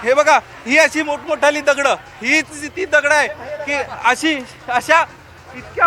हे बघा, ही अशी मोठमोठाली दगडं, ही ती दगड आहे की अशा इतक्या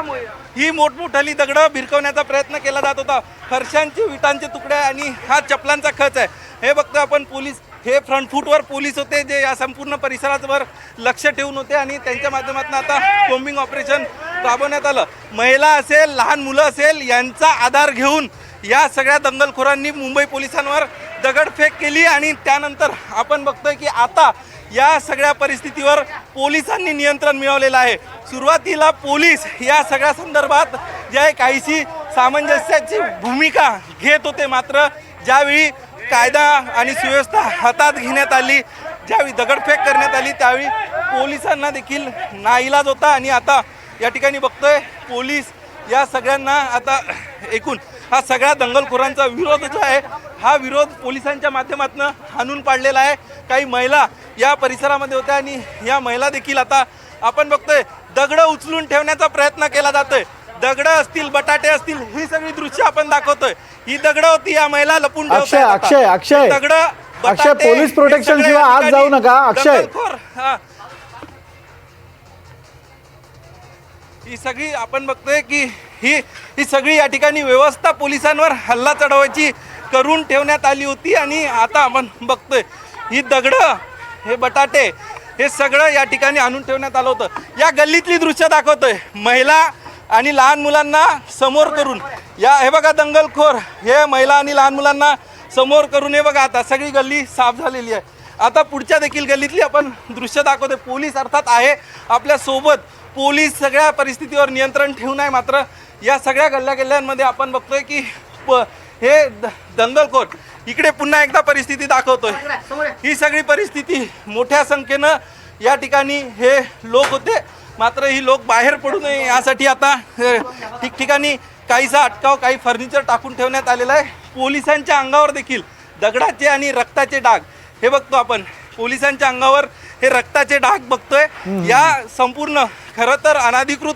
ही मोठमोठाली दगडं भिरकवण्याचा प्रयत्न केला जात होता. फरशांचे विटांचे तुकडे आणि हा चपलांचा खच आहे. हे बघतो आपण पोलीस, हे फ्रंट फूटवर पोलीस होते जे या संपूर्ण परिसरावर लक्ष ठेवून होते आणि त्यांच्या माध्यमातून आता कोम्बिंग ऑपरेशन राबवण्यात आलं. महिला असेल, लहान मुलं असेल, यांचा आधार घेऊन या सगळ्या दंगलखोरांनी मुंबई पोलिसांवर दगडफेक केली आणि त्यानंतर आपण बघतोय की आता या सगळ्या परिस्थितीवर पोलिसांनी नियंत्रण मिळवलेलं आहे. सुरुवातीला पोलीस या सगळ्या संदर्भात जे काहीशी सामंजस्याची भूमिका घेत होते, मात्र ज्यावेळी कायदा आणि सुव्यवस्था हातात घेण्यात आली, ज्यावेळी दगडफेक करण्यात आली, त्यावेळी पोलिसांना देखील नाईलाज होता. आणि आता या ठिकाणी बघतोय पोलीस या सगळ्यांना आता एकूण हा सगळ्या दंगलखोरांचा विरोध जो आहे, हा विरोध पोलिसांच्या माध्यमातून हाणून पाडलेला आहे. काही महिला या परिसरामध्ये होत्या आणि या महिला देखील आता आपण बघतोय दगडं उचलून ठेवण्याचा प्रयत्न केला जातोय. दगडं असतील, बटाटे असतील, ही सगळी दृश्य आपण दाखवतोय. ही दगडं होती, या महिला लपून अक्षय दगडं पोलीस प्रोटेक्शन शिवाय आज जाऊ नका. अक्षय, ही सगळी आपण बघतोय की ही सगळी या ठिकाणी व्यवस्था पोलिसांवर हल्ला चढवायची करून ठेवण्यात आली होती. आणि आता आपण बघतोय ही दगडं, हे बटाटे, हे सगळं या ठिकाणी आणून ठेवण्यात आलं होतं. या गल्लीतली दृश्य दाखवतोय, महिला आणि लहान मुलांना समोर करून हे बघा दंगलखोर हे महिला आणि लहान मुलांना समोर करून हे बघा आता सगळी गल्ली साफ झालेली आहे. आता पुढच्या देखील गल्लीतली आपण दृश्य दाखवतोय. पोलीस अर्थात आहे आपल्या सोबत, पोलीस सगळ्या परिस्थितीवर नियंत्रण ठेवून आहे. मात्र या सगळ्या गल्ल्यांमध्ये आपण बघतोय की हे दंगलखोर इकडे पुन्हा एकदा परिस्थिती दाखवतोय. ही सगळी परिस्थिती मोठ्या संख्येनं या ठिकाणी हे लोक होते, मात्र ही लोक बाहेर पडू नये यासाठी आता ठिकठिकाणी काहीसा अटकाव, काही फर्निचर टाकून ठेवण्यात आलेलं आहे. पोलिसांच्या अंगावर देखील दगडाचे आणि रक्ताचे डाग हे बघतो आपण. पोलिसांच्या अंगावर हे रक्ताचे डाग बघतोय. या संपूर्ण खरं तर अनाधिकृत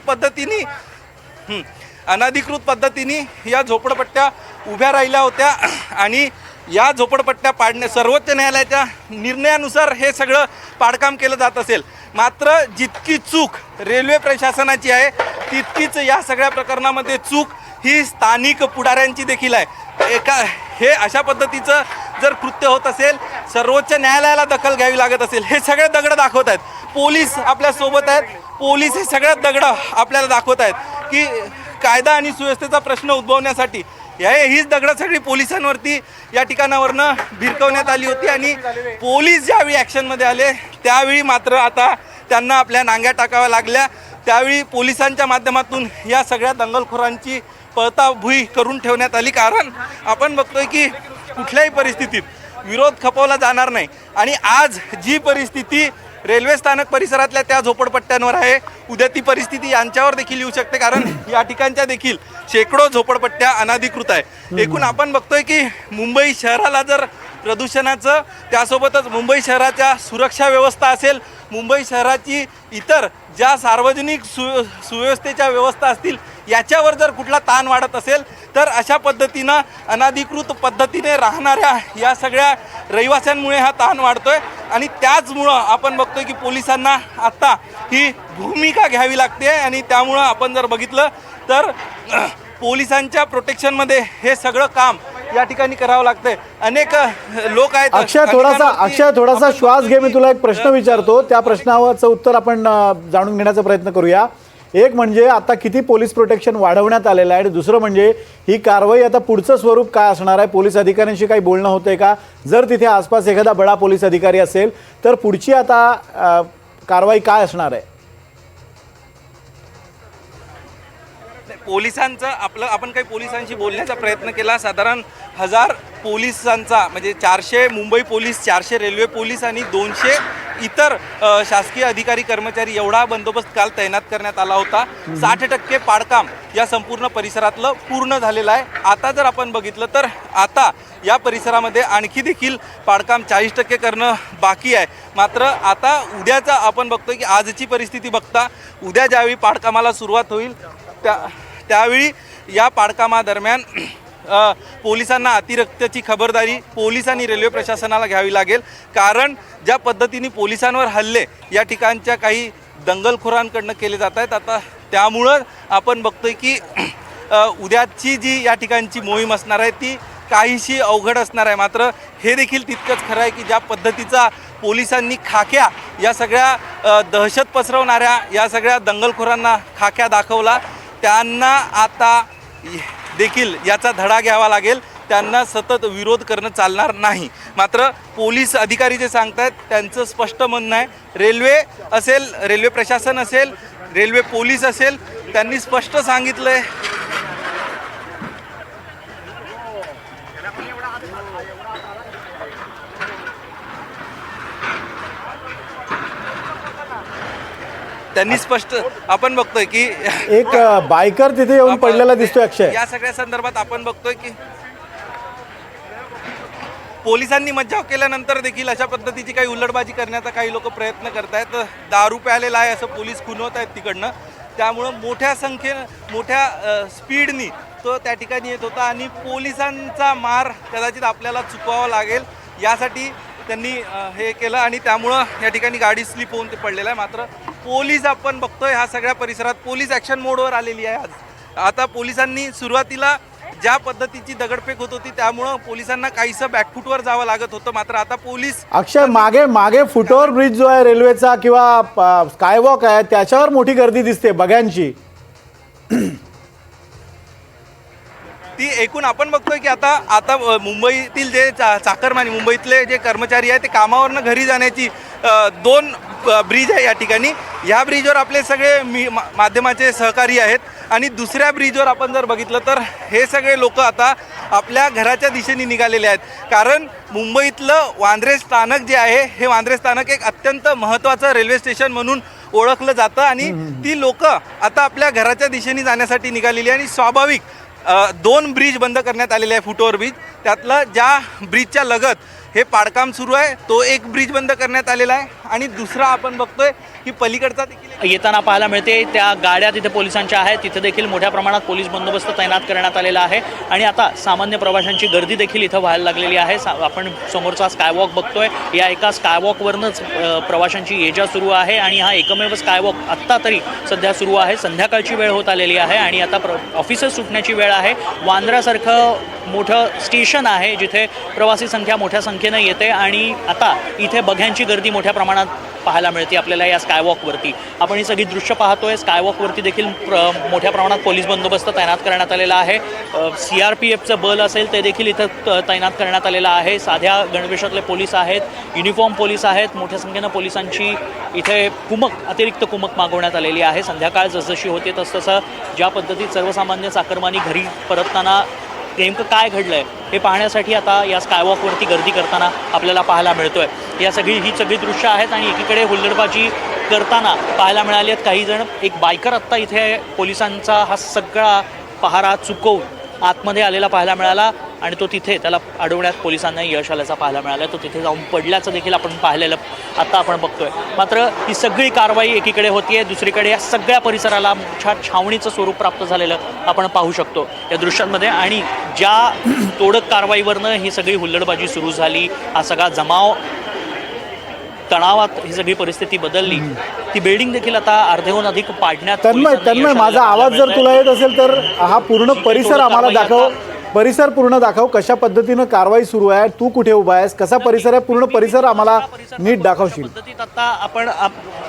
पद्धतीने या झोपडपट्ट्या उभ्या राहिल्या होत्या आणि या झोपडपट्ट्या सर्वोच्च न्यायालयाच्या निर्णयानुसार हे सगळं पाडकाम केलं जात असेल. मात्र जितकी चूक रेल्वे प्रशासनाची आहे, तितकीच या सगळ्या प्रकरणामध्ये चूक ही स्थानिक पुढाऱ्यांची देखील आहे. हे अशा पद्धतीचं जर कृत्य होत असेल, सर्वोच्च न्यायालयाला दखल घ्यावी लागत असेल. हे सगळे दगड दाखवत आहेत, पोलीस आपल्या सोबत आहेत, पोलीस हे सगळ्यात दगड आपल्याला दाखवत आहेत की कायदा आणि सुव्यवस्थेचा प्रश्न उद्भवण्यासाठी हीच दगडं सगळी पोलिसांवरती या ठिकाणावरनं भिरकवण्यात आली होती. आणि पोलीस ज्यावेळी ॲक्शनमध्ये आले त्यावेळी मात्र आता त्यांना आपल्या नांग्या टाकाव्या लागल्या. त्यावेळी पोलिसांच्या माध्यमातून या सगळ्या दंगलखोरांची पळताभुई करून ठेवण्यात आली. कारण आपण बघतोय की कुठल्याही परिस्थितीत विरोध खपवला जाणार नाही. आणि आज जी परिस्थिती रेल्वे स्थानक परिसरातल्या त्या झोपडपट्ट्यांवर आहे, उद्या ती परिस्थिती यांच्यावर देखील येऊ शकते. कारण या ठिकाणच्या देखील शेकडो झोपडपट्ट्या अनाधिकृत आहे. एकूण आपण बघतोय की मुंबई शहराला जर प्रदूषणाचं, त्यासोबतच मुंबई शहराच्या सुरक्षा व्यवस्था असेल, मुंबई शहराची इतर ज्या सार्वजनिक सुव्यवस्थेच्या व्यवस्था असतील, याच्यावर जर कुठला ताण वाढत असेल तर अशा पद्धतीनं अनाधिकृत पद्धतीने राहणाऱ्या या सगळ्या रहिवाशांमुळे हा ताण वाढतोय. आणि त्याचमुळं आपण बघतोय की पोलिसांना आत्ता ही भूमिका घ्यावी लागते. आणि त्यामुळं आपण जर बघितलं तर पोलिसांच्या प्रोटेक्शनमध्ये हे सगळं काम या ठिकाणी करावं लागतंय. अनेक लोक आहेत. अक्षय थोडासा श्वास घे, मी तुला एक प्रश्न विचारतो, त्या प्रश्नावरचं उत्तर आपण जाणून घेण्याचा प्रयत्न करूया. एक म्हणजे आता किती पोलीस प्रोटेक्शन वाढवण्यात आलेलं आहे, आणि दुसरं म्हणजे ही कारवाई आता पुढचं स्वरूप काय असणार आहे? पोलीस अधिकाऱ्यांशी काही बोलणं होतंय का? जर तिथे आसपास एखादा बडा पोलीस अधिकारी असेल तर पुढची आता कारवाई काय असणार आहे? पोलिसांचं आपण काही पोलिसांशी बोलण्याचा प्रयत्न केला. साधारण 1000 पोलिसांचा म्हणजे 400 मुंबई पोलीस, 400 रेल्वे पोलीस आणि 200 इतर शासकीय अधिकारी कर्मचारी एवढा बंदोबस्त काल तैनात करण्यात आला होता. 60% पाडकाम या संपूर्ण परिसरातलं पूर्ण झालेलं आहे. आता जर आपण बघितलं तर आता या परिसरामध्ये आणखी देखील पाडकाम 40% करणं बाकी आहे. मात्र आता उद्याचा आपण बघतोय की आजची परिस्थिती बघता उद्या ज्यावेळी पाडकामाला सुरुवात होईल त्यावेळी या पाडकामादरम्यान पोलिसांना अतिरिक्तची खबरदारी पोलिसांनी रेल्वे प्रशासनाला घ्यावी लागेल. कारण ज्या पद्धतीने पोलिसांवर हल्ले या ठिकाणच्या काही दंगलखोरांकडनं केले जात आहेत, आता त्यामुळं आपण बघतोय की उद्याची जी या ठिकाणची मोहीम असणार आहे ती काहीशी अवघड असणार आहे. मात्र हे देखील तितकंच खरं आहे की ज्या पद्धतीचा पोलिसांनी खाक्या या सगळ्या दहशत पसरवणाऱ्या या सगळ्या दंगलखोरांना खाक्या दाखवला, त्यांना आता देखील याचा धडा घ्यावा लागेल. त्यांना सतत विरोध करणं चालणार नाही. मात्र पोलीस अधिकारी जे सांगतायत त्यांचं स्पष्ट म्हणणं आहे, रेल्वे असेल, रेल्वे प्रशासन असेल, रेल्वे पोलीस असेल, त्यांनी स्पष्ट सांगितलं आहे त्यांनी स्पष्ट आपण बघतोय की एक बायकर तिथे येऊन पडलेला दिसतोय अक्षय. या सगळ्या संदर्भात आपण बघतोय की पोलिसांनी मज्जाव केल्यानंतर देखील अशा पद्धतीची काही उल्लडबाजी करण्याचा काही लोक प्रयत्न करतायत. दारू प्यालेला आहे असं पोलीस खुणवत आहेत तिकडनं. त्यामुळं मोठ्या स्पीडनी तो त्या ठिकाणी येत होता आणि पोलिसांचा मार कदाचित आपल्याला चुकवावा लागेल यासाठी त्यांनी हे केलं आणि त्यामुळं या ठिकाणी गाडी स्लिप होऊन ते पडलेलं आहे. मात्र पोलीस आपण बघतोय ह्या सगळ्या परिसरात पोलीस ॲक्शन मोडवर आलेली आहे. आता पोलिसांनी सुरुवातीला ज्या पद्धतीची दगडफेक होत होती त्यामुळं पोलिसांना काहीसं बॅकफूटवर जावं लागत होतं. मात्र आता पोलीस अक्षय मागे फुटओव्हर ब्रिज जो आहे रेल्वेचा किंवा स्कायवॉक आहे त्याच्यावर मोठी गर्दी दिसते बघ्यांची. ती एकूण आपण बघतोय की आता मुंबईतील जे चाकरमानी मुंबईतले जे कर्मचारी आहेत ते कामावरनं घरी जाण्याची 2 ब्रिज आहे या ठिकाणी. ह्या ब्रिजवर आपले सगळे माध्यमाचे सहकारी आहेत आणि दुसऱ्या ब्रिजवर आपण जर बघितलं तर हे सगळे लोक आता आपल्या घराच्या दिशेने निघालेले आहेत. कारण मुंबईतलं वांद्रे स्थानक जे आहे हे वांद्रे स्थानक एक अत्यंत महत्त्वाचं रेल्वे स्टेशन म्हणून ओळखलं जातं आणि ती लोक आता आपल्या घराच्या दिशेने जाण्यासाठी निघालेली आणि स्वाभाविक 2 ब्रिज बंद करण्यात आलेले आहे फुटओव्हर ब्रिज. त्यातलं ज्या ब्रिजच्या लगत हे पाडकाम सुरू आहे तो एक ब्रिज बंद करण्यात आलेला आहे आणि दुसरा आपण बघतोय की पलीकडचा देखील येताना पाहायला मिळते. त्या गाड्या तिथे पोलिसांच्या आहेत, तिथे देखील मोठ्या प्रमाणात पोलीस बंदोबस्त तैनात करण्यात आलेला आहे आणि आता सामान्य प्रवाशांची गर्दी देखील इथं व्हायला लागलेली आहे. आपण समोरचा स्कायवॉक बघतोय, या एका स्कायवॉकवरनंच प्रवाशांची ये जा सुरू आहे आणि हा एकमेव स्कायवॉक आत्ता तरी सध्या सुरू आहे. संध्याकाळची वेळ होत आलेली आहे आणि आता ऑफिसेस सुटण्याची वेळ आहे. वांद्र्यासारखं मोठं स्टेशन आहे जिथे प्रवासी संख्या मोठ्या संख्येनं येते आणि आता इथे बघ्यांची गर्दी मोठ्या प्रमाणात पाहायला मिळते आपल्याला या स्कायवॉकवरती. आपण ही सगळी दृश्य पाहतोय. स्कायवॉकवरती देखील मोठ्या प्रमाणात पोलीस बंदोबस्त तैनात करण्यात आलेला आहे. CRPFचं बल असेल ते देखील इथं तैनात करण्यात आलेलं आहे. साध्या गणवेशातले पोलीस आहेत, युनिफॉर्म पोलीस आहेत. मोठ्या संख्येनं पोलिसांची इथे अतिरिक्त कुमक मागवण्यात आलेली आहे. संध्याकाळ जसजशी होते तसतसं ज्या पद्धतीत सर्वसामान्य चाकरमानी घरी परतताना नेमकं काय घडलंय हे पाहण्यासाठी आता या स्कायवॉकवरती गर्दी करताना आपल्याला पाहायला मिळतोय. ही सगळी दृश्य आहेत आणि एकीकडे हुल्लडबाजी करताना पाहायला मिळाली आहेत काही जण. एक बायकर आत्ता इथे पोलिसांचा हा सगळा पहारा चुकवून आतमध्ये आलेला पाहायला मिळाला आणि तो तिथे त्याला अडवण्यात पोलिसांना यश आल्याचा पाहायला मिळाला. तो तिथे जाऊन पडल्याचं देखील आपण पाहिलेलं आता आपण बघतोय. मात्र ही सगळी कारवाई एकीकडे होतीये, दुसरीकडे या सगळ्या परिसराला छावणीचं स्वरूप प्राप्त झालेलं आपण पाहू शकतो या दृश्यांमध्ये. आणि ज्या तोडक कारवाईवरनं ही सगळी हुल्लडबाजी सुरू झाली, हा सगळा जमाव तणावात ही सगळी परिस्थिती बदलली. ती बिल्डिंग देखील आता अर्ध्याहून अधिक पाडण्यात. तन्मय माझा आवाज जर तुला येत असेल तर हा पूर्ण परिसर आम्हाला दाखव. परिसर पूर्ण दाखव, कशा पद्धतीनं कारवाई सुरू आहे, तू कुठे उभा आहेस, कसा परिसर आहे, पूर्ण परिसर आम्हाला नीट दाखवशील. आता आपण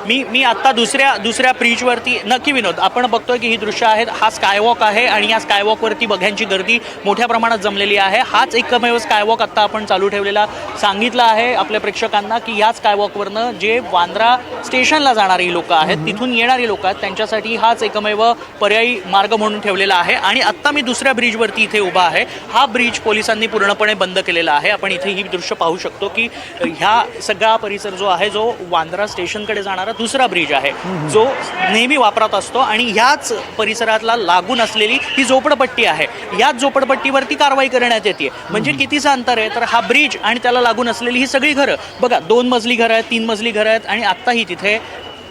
मी आता दुसऱ्या ब्रिजवरती नक्की विनोद आपण बघतोय की ही दृश्य आहेत. हा स्कायवॉक आहे आणि या स्कायवॉकवरती बघ्यांची गर्दी मोठ्या प्रमाणात जमलेली आहे. हाच एकमेव स्कायवॉक आता आपण चालू ठेवलेला सांगितलं आहे आपल्या प्रेक्षकांना की या स्कायवॉकवरनं जे वांद्रा स्टेशनला जाणारी लोक आहेत, तिथून येणारी लोक आहेत, त्यांच्यासाठी हाच एकमेव पर्यायी मार्ग म्हणून ठेवलेला आहे. आणि आत्ता मी दुसऱ्या ब्रिजवरती इथे उभा आहे. हा ब्रिज पोलिसांनी पूर्णपणे बंद केलेला आहे. आपण इथे ही दृश्य पाहू शकतो की ह्या सगळा परिसर जो आहे जो वांद्रा स्टेशनकडे जाणारा दुसरा ब्रिज आहे जो नेहमी वापरात असतो आणि ह्याच परिसरातला लागून असलेली ही झोपडपट्टी आहे. याच झोपडपट्टीवरती कारवाई करण्यात येते. म्हणजे कितीचं अंतर आहे तर हा ब्रिज आणि त्याला लागून असलेली ही सगळी घरं बघा, 2 मजली घरं आहेत, 3 मजली घरं आहेत आणि आत्ताही तिथे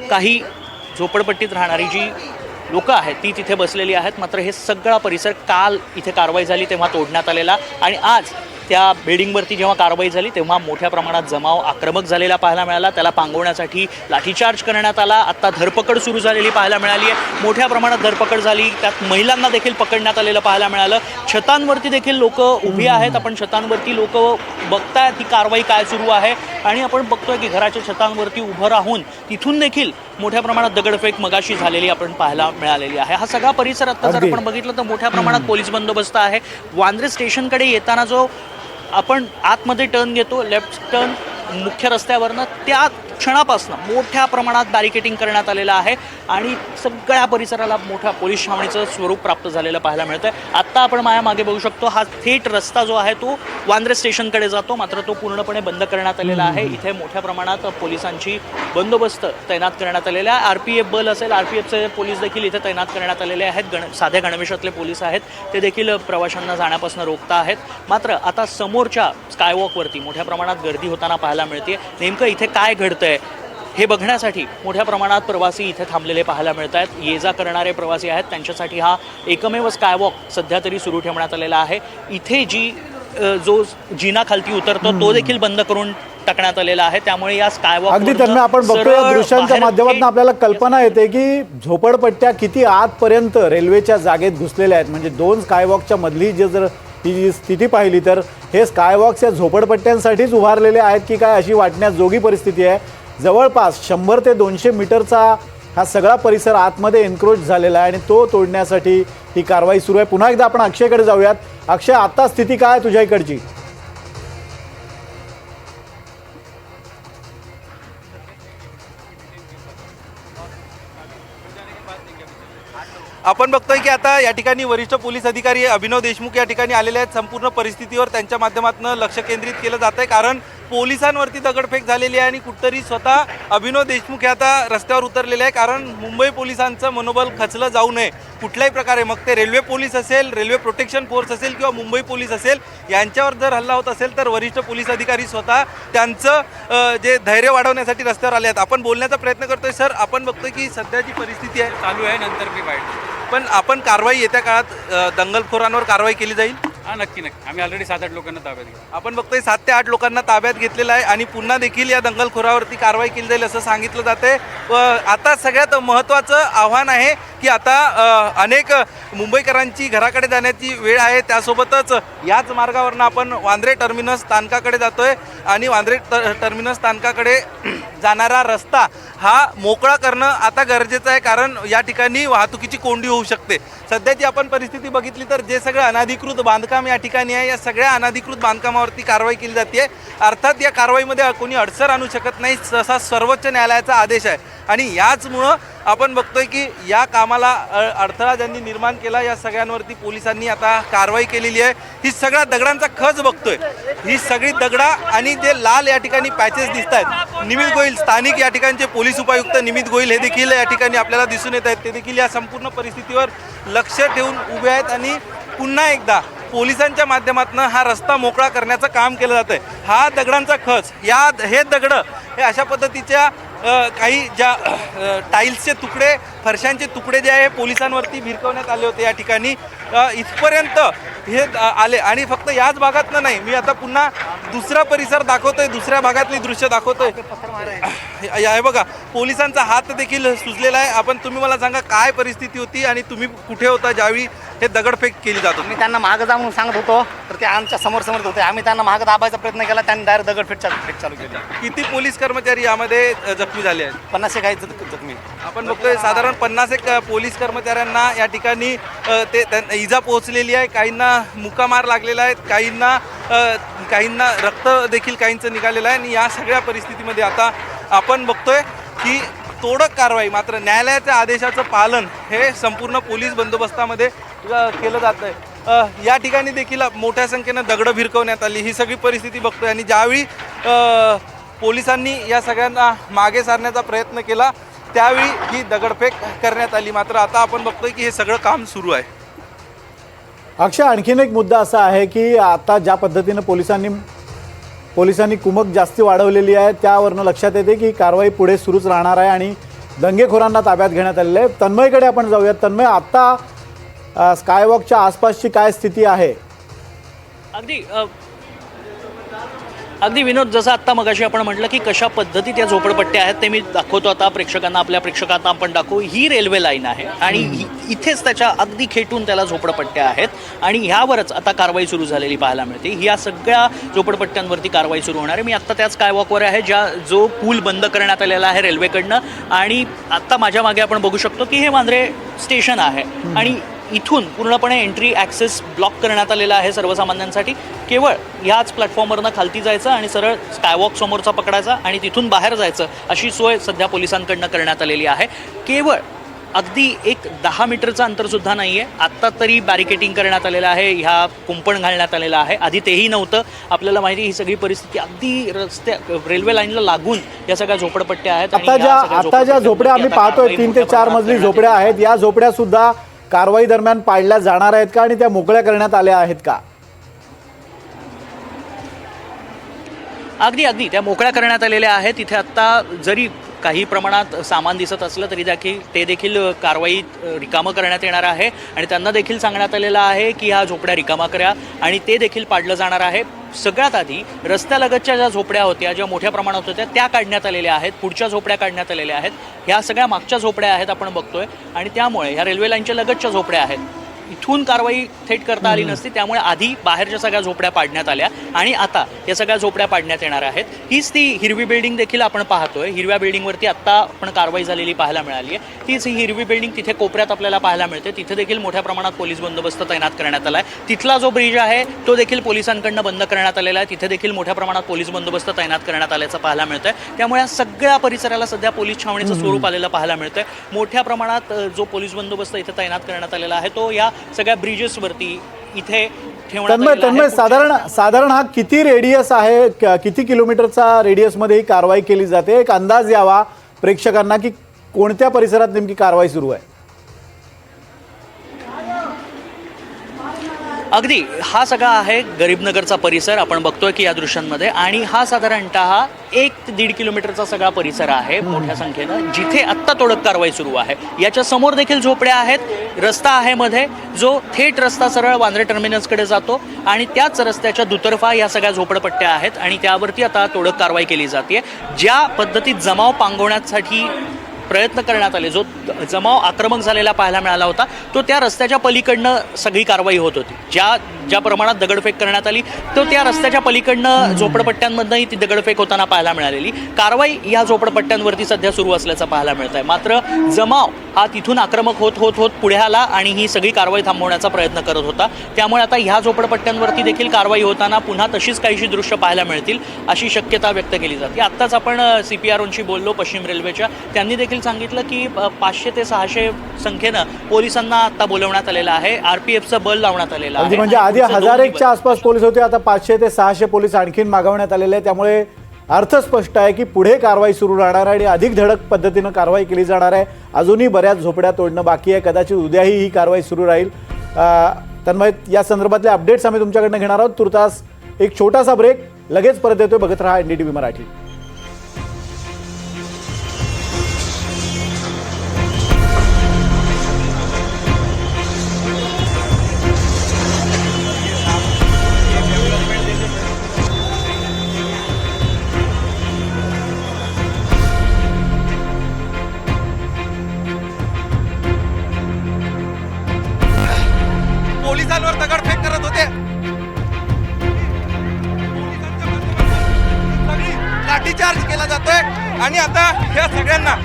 काही झोपडपट्टीत राहणारी जी लोकं आहेत ती तिथे बसलेली आहेत. मात्र हे सगळा परिसर काल इथे कारवाई झाली तेव्हा तोडण्यात आलेला आणि आज त्या बिल्डिंगवरती जेव्हा कारवाई झाली तेव्हा मोठ्या प्रमाणात जमाव आक्रमक झालेला पाहायला मिळाला. त्याला पांगवण्यासाठी लाठीचार्ज करण्यात आला. आत्ता धरपकड सुरू झालेली पाहायला मिळाली आहे. मोठ्या प्रमाणात धरपकड झाली. त्यात महिलांना देखील पकडण्यात आलेलं पाहायला मिळालं. छतांवरती देखील लोक उभी आहेत. आपण छतांवरती लोक बघतायत ही कारवाई काय सुरू आहे आणि आपण बघतोय की घराच्या छतांवरती उभं राहून तिथून देखील मोठ्या प्रमाणात दगडफेक मगाशी झालेली आपण पाहायला मिळालेली आहे. हा सगळा परिसर आता जर आपण बघितलं तर मोठ्या प्रमाणात पोलीस बंदोबस्त आहे. वांद्रे स्टेशनकडे येताना जो आपण आतमध्ये टर्न घेतो लेफ्ट टर्न मुख्य रस्त्यावरनं त्या क्षणापासून मोठ्या प्रमाणात बॅरिकेटिंग करण्यात आलेलं आहे आणि सगळ्या परिसराला मोठ्या पोलीस छावणीचं स्वरूप प्राप्त झालेलं पाहायला मिळतंय. आत्ता आपण माझ्या मागे बघू शकतो हा थेट रस्ता जो आहे तो वांद्रे स्टेशनकडे जातो. मात्र तो पूर्णपणे बंद करण्यात आलेला आहे. इथे मोठ्या प्रमाणात पोलिसांची बंदोबस्त तैनात करण्यात आलेला आहे. RPF बल असेल RPFचे पोलीस देखील इथे तैनात करण्यात आलेले आहेत. साध्या गणवेशातले पोलीस आहेत ते देखील प्रवाशांना जाण्यापासून रोखता आहेत. मात्र आता समोरच्या स्कायवॉकवरती मोठ्या प्रमाणात गर्दी होताना पाहायला मिळते. नेमकं इथे काय घडतंय हे बघण्यासाठी मोठ्या प्रमाणात प्रवासी इथे थांबलेले पाहायला मिळत आहेत. ये जा करणारे प्रवासी आहेत त्यांच्यासाठी हा एकमेव स्कायवॉक सध्या तरी सुरू ठेवण्यात आलेला आहे. इथे जो जिना खालती उतरतो तो देखील बंद करून टाकण्यात आलेला आहे. त्यामुळे या स्कायवॉक अगदी त्यांना आपण बघतो या दृश्यांच्या माध्यमातून आपल्याला कल्पना येते की झोपडपट्ट्या किती आतपर्यंत रेल्वेच्या जागेत घुसलेल्या आहेत. म्हणजे 2 स्कायवॉकच्या मधली जर ही जी स्थिती पाहिली तर हे स्कायवॉक्स या झोपडपट्ट्यांसाठीच उभारलेले आहेत की काय अशी वाटण्याजोगी परिस्थिती आहे. जवळपास 100 ते 200 मीटरचा हा सगळा परिसर आतमध्ये एन्क्रोच झालेला आहे आणि तो तोडण्यासाठी ही कारवाई सुरू आहे. पुन्हा एकदा आपण अक्षयकडे जाऊयात. अक्षय, आता स्थिती काय तुझ्या इकडची? आपण बघतोय की आता या ठिकाणी वरिष्ठ पोलीस अधिकारी अभिनव देशमुख या ठिकाणी आलेले आहेत. संपूर्ण परिस्थितीवर त्यांच्या माध्यमातून लक्ष केंद्रित केलं जात आहे कारण पोलिसांवरती दगडफेक झालेली आहे आणि कुठतरी स्वतः अभिनव देशमुख हे आता रस्त्यावर उतरलेले आहे कारण मुंबई पोलिसांचं मनोबल खचलं जाऊ नये कुठल्याही प्रकारे. मग ते रेल्वे पोलीस असेल, रेल्वे प्रोटेक्शन फोर्स असेल किंवा मुंबई पोलीस असेल, यांच्यावर जर हल्ला होत असेल तर वरिष्ठ पोलीस अधिकारी स्वतः त्यांचं जे धैर्य वाढवण्यासाठी रस्त्यावर आले आहेत. आपण बोलण्याचा प्रयत्न करतोय. सर, आपण बघतोय की सध्याची परिस्थिती आहे चालू आहे, नंतर मी वाईट. पण आपण कारवाई येत्या काळात दंगलखोरांवर कारवाई केली जाईल? हां, नक्की. आम्ही ऑलरेडी 7-8 लोकांना ताब्यात घेऊ. आपण बघतोय 7 ते 8 लोकांना ताब्यात घेतलेलं आहे आणि पुन्हा देखील या दंगलखोरावरती कारवाई केली जाईल असं सांगितलं जाते. आता सगळ्यात महत्त्वाचं आव्हान आहे की आता अनेक मुंबईकरांची घराकडे जाण्याची वेळ आहे. त्यासोबतच याच मार्गावरनं आपण वांद्रे टर्मिनस स्थानकाकडे जातोय आणि वांद्रे टर्मिनस स्थानकाकडे जाणारा रस्ता हा मोकळा करणं आता गरजेचं आहे कारण या ठिकाणी वाहतुकीची कोंडी होऊ शकते. सध्याची आपण परिस्थिती बघितली तर जे सगळं अनधिकृत बांधकाम या ठिकाणी आहे या सगळ्या अनधिकृत बांधकामावरती कारवाई केली जाते. अर्थात या कारवाईमध्ये कोणी अडसर आणू शकत नाही, तसा सर्वोच्च न्यायालयाचा आदेश आहे आणि याचमुळं आपण बघतोय की या कामाला अडथळा ज्यांनी निर्माण केला या सगळ्यांवरती पोलिसांनी आता कारवाई केलेली आहे. ही सगळ्या दगडांचा खच बघतोय. ही सगळी दगडा आणि जे लाल या ठिकाणी पॅचेस दिसत आहेत. निमित गोयल, स्थानिक या ठिकाणचे पोलीस उपायुक्त निमित गोयल हे देखील या ठिकाणी आपल्याला दिसून येत आहेत. ते देखील या संपूर्ण परिस्थितीवर लक्ष ठेवून उभे आहेत आणि पुन्हा एकदा पोलिसांच्या माध्यमातून हा रस्ता मोकळा करण्याचं काम केलं जातं आहे. हा दगडांचा खच, हे दगडं हे अशा पद्धतीच्या काही ज्या टाईल्सचे तुकडे, फरशांचे तुकडे जे आहे पोलिसांवरती भिरकवण्यात आले होते या ठिकाणी. इथपर्यंत हे आले आणि फक्त याच भागातनं नाही, मी आता पुन्हा दुसरा परिसर दाखवतोय, दुसऱ्या भागातली दृश्य दाखवतोय. हे बघा, पोलिसांचा हात देखील सुजलेला आहे. तुम्ही मला सांगा काय परिस्थिती होती आणि तुम्ही कुठे होता ज्यावेळी हे दगडफेक केली जात होती? मी त्यांना मागं जा म्हणून सांगत होतो तर ते आमच्या समोर होते. आम्ही त्यांना मागं दाबायचा प्रयत्न केला, त्यांनी डायरेक्ट दगडफेक चालू केली. किती पोलीस कर्मचारी यामध्ये जखमी झाले आहेत? 50 काही जखमी. आपण बघतोय साधारण 50 पोलीस कर्मचाऱ्यांना या ठिकाणी इजा पोहोचलेली आहे. काहींना मुकामार लागलेला आहे, काहींना रक्त देखील काहींचं निघालेलं आहे आणि या सगळ्या परिस्थितीमध्ये आता आपण बघतोय की तोडक कारवाई, मात्र न्यायालयाच्या आदेशाचं पालन हे संपूर्ण पोलीस बंदोबस्तामध्ये केलं जात आहे. या ठिकाणी देखील मोठ्या संख्येनं दगडं भिरकवण्यात आली. ही सगळी परिस्थिती बघतोय आणि ज्यावेळी पोलिसांनी या सगळ्यांना मागे सारण्याचा प्रयत्न केला त्यावेळी ही दगडफेक करण्यात आली. मात्र आता आपण बघतोय की हे सगळं काम सुरू आहे. अक्षय, आणखीन एक मुद्दा असा आहे की आता ज्या पद्धतीनं पोलिसांनी कुमक जास्ती वाढवलेली आहे त्यावरनं लक्षात येते की कारवाई पुढे सुरूच राहणार आहे आणि दंगेखोरांना ताब्यात घेण्यात आलेलं आहे. तन्मयकडे आपण जाऊयात. तन्मय, आता स्कायवॉकच्या आसपासची काय स्थिती आहे? अगदी विनोद, जसं आत्ता मगाशी आपण म्हटलं की कशा पद्धतीत या झोपडपट्ट्या आहेत ते मी दाखवतो आता प्रेक्षकांना. आपल्या प्रेक्षकांना आपण दाखवू. ही रेल्वे लाईन आहे आणि इथेच त्याच्या अगदी खेटून त्याला झोपडपट्ट्या आहेत आणि ह्यावरच आता कारवाई सुरू झालेली पाहायला मिळते. या सगळ्या झोपडपट्ट्यांवरती कारवाई सुरू होणार आहे. मी आत्ता त्याच स्कायवॉकवर आहे जो पूल बंद करण्यात आलेला आहे रेल्वेकडनं. आणि आत्ता माझ्या मागे आपण बघू शकतो की हे वांद्रे स्टेशन आहे आणि इथून पूर्णपणे एंट्री ॲक्सेस ब्लॉक करण्यात आलेला आहे सर्वसामान्यांसाठी. केवळ ह्याच प्लॅटफॉर्मवरनं खालती जायचं आणि सरळ स्कायवॉक समोरचा पकडायचा आणि तिथून बाहेर जायचं अशी सोय सध्या पोलिसांकडनं करण्यात आलेली आहे. केवळ अगदी एक 10 मीटरचं अंतरसुद्धा नाही आहे. आत्ता तरी बॅरिकेटिंग करण्यात आलेलं आहे, ह्या कुंपण घालण्यात आलेलं आहे. आधी तेही नव्हतं. आपल्याला माहिती ही सगळी परिस्थिती अगदी रेल्वे लाईनला लागून या सगळ्या झोपडपट्ट्या आहेत. आता ज्या झोपड्या आम्ही पाहतोय 3 ते 4 मजली झोपड्या आहेत, या झोपड्या सुद्धा कारवाई दरम्यान पाडल्या जाणार आहेत का आणि त्या मोकळ्या करण्यात आल्या आहेत का? अगदी त्या मोकळ्या करण्यात आलेल्या आहेत. तिथे आत्ता जरी काही प्रमाणात सामान दिसत असलं तरी ते देखील कारवाईत रिकामं करण्यात येणार आहे आणि त्यांना देखील सांगण्यात आलेलं आहे की ह्या झोपड्या रिकामा करा आणि ते देखील पाडलं जाणार आहे. सगळ्यात आधी रस्त्यालगतच्या ज्या झोपड्या होत्या, ज्या मोठ्या प्रमाणात होत्या, त्या काढण्यात आलेल्या आहेत. पुढच्या झोपड्या काढण्यात आलेल्या आहेत. ह्या सगळ्या मागच्या झोपड्या आहेत आपण बघतोय आणि त्यामुळे ह्या रेल्वे लाईनच्या लगतच्या झोपड्या आहेत. इथून कारवाई थेट करता आली नसती, त्यामुळे आधी बाहेरच्या सगळ्या झोपड्या पाडण्यात आल्या आणि आता या सगळ्या झोपड्या पाडण्यात येणार आहेत. हीच ती हिरवी बिल्डिंग देखील आपण पाहतोय. हिरव्या बिल्डिंगवरती आत्ता आपण कारवाई झालेली पाहायला मिळाली आहे. तीच ही हिरवी बिल्डिंग तिथे कोपऱ्यात आपल्याला पाहायला मिळते. तिथे देखील मोठ्या प्रमाणात पोलीस बंदोबस्त तैनात करण्यात आला आहे. तिथला जो ब्रिज आहे तो देखील पोलिसांकडनं बंद करण्यात आलेला आहे. तिथे देखील मोठ्या प्रमाणात पोलीस बंदोबस्त तैनात करण्यात आल्याचं पाहायला मिळतंय. त्यामुळे या सगळ्या परिसराला सध्या पोलीस छावणीचं स्वरूप आलेलं पाहायला मिळतंय. मोठ्या प्रमाणात जो पोलीस बंदोबस्त इथे तैनात करण्यात आलेला आहे तो या सगळ्या ब्रिजेस वरती इथे तन्मय, साधारण हा किती रेडियस आहे, किती किलोमीटरचा रेडियसमध्ये ही कारवाई केली जाते? एक अंदाज यावा प्रेक्षकांना की कोणत्या परिसरात नेमकी कारवाई सुरू आहे? अगदी हा सगळा आहे गरीबनगरचा परिसर आपण बघतोय की या दृश्यांमध्ये आणि हा साधारणतः 1 ते 1.5 किलोमीटरचा सगळा परिसर आहे मोठ्या संख्येनं, जिथे आत्ता तोडक कारवाई सुरू आहे. याच्या समोर देखील झोपड्या आहेत. रस्ता आहे मध्ये, जो थेट रस्ता सरळ वांद्रे टर्मिनसकडे जातो आणि त्याच रस्त्याच्या दुतर्फा या सगळ्या झोपडपट्ट्या आहेत आणि त्यावरती आता तोडक कारवाई केली जाते. ज्या पद्धतीत जमाव पांगवण्यासाठी प्रयत्न करण्यात आले, जो जमाव आक्रमक झालेला पाहायला मिळाला होता, तो त्या रस्त्याच्या पलीकडनं सगळी कारवाई होत होती. ज्या प्रमाणात दगडफेक करण्यात आली तो त्या रस्त्याच्या पलीकडनं झोपडपट्ट्यांमधनंही ती दगडफेक होताना पाहायला मिळालेली. कारवाई या झोपडपट्ट्यांवरती सध्या सुरू असल्याचं पाहायला मिळत आहे. मात्र जमाव हा तिथून आक्रमक होत पुढे आला आणि ही सगळी कारवाई थांबवण्याचा प्रयत्न करत होता. त्यामुळे आता ह्या झोपडपट्ट्यांवरती देखील कारवाई होताना पुन्हा तशीच काहीशी दृश्य पाहायला मिळतील अशी शक्यता व्यक्त केली जाते. आत्ताच आपण CPROंशी बोललो पश्चिम रेल्वेच्या. त्यांनी देखील सांगितलं की 500 ते 600 संख्येनं पोलिसांना आता बोलवण्यात आलेलं आहे. RPFचं बल लावण्यात आलेलं आहे. म्हणजे आधी 1001च्या आसपास पोलीस होते, आता 500 ते 600 पोलीस आणखीन मागवण्यात आलेले आहे. त्यामुळे अर्थ स्पष्ट आहे की पुढे कारवाई सुरू राहणार आहे आणि अधिक धडक पद्धतीनं कारवाई केली जाणार आहे. अजूनही बऱ्याच झोपड्या तोडणं बाकी आहे. कदाचित उद्याही ही कारवाई सुरू राहील. तन्मय, या संदर्भातले अपडेट्स आम्ही तुमच्याकडनं घेणार आहोत. तुर्तास एक छोटासा ब्रेक, लगेच परत येतोय. बघत रहा NDTV मराठी. पोलिसांवर दगडफेक करत होते. सगळी लाठीचार्ज केला जातोय आणि आता या सगळ्यांना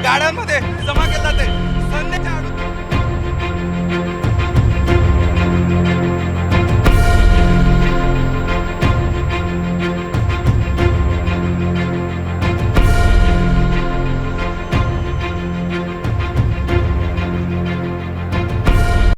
गाड्यांमध्ये जमा केलं जाते.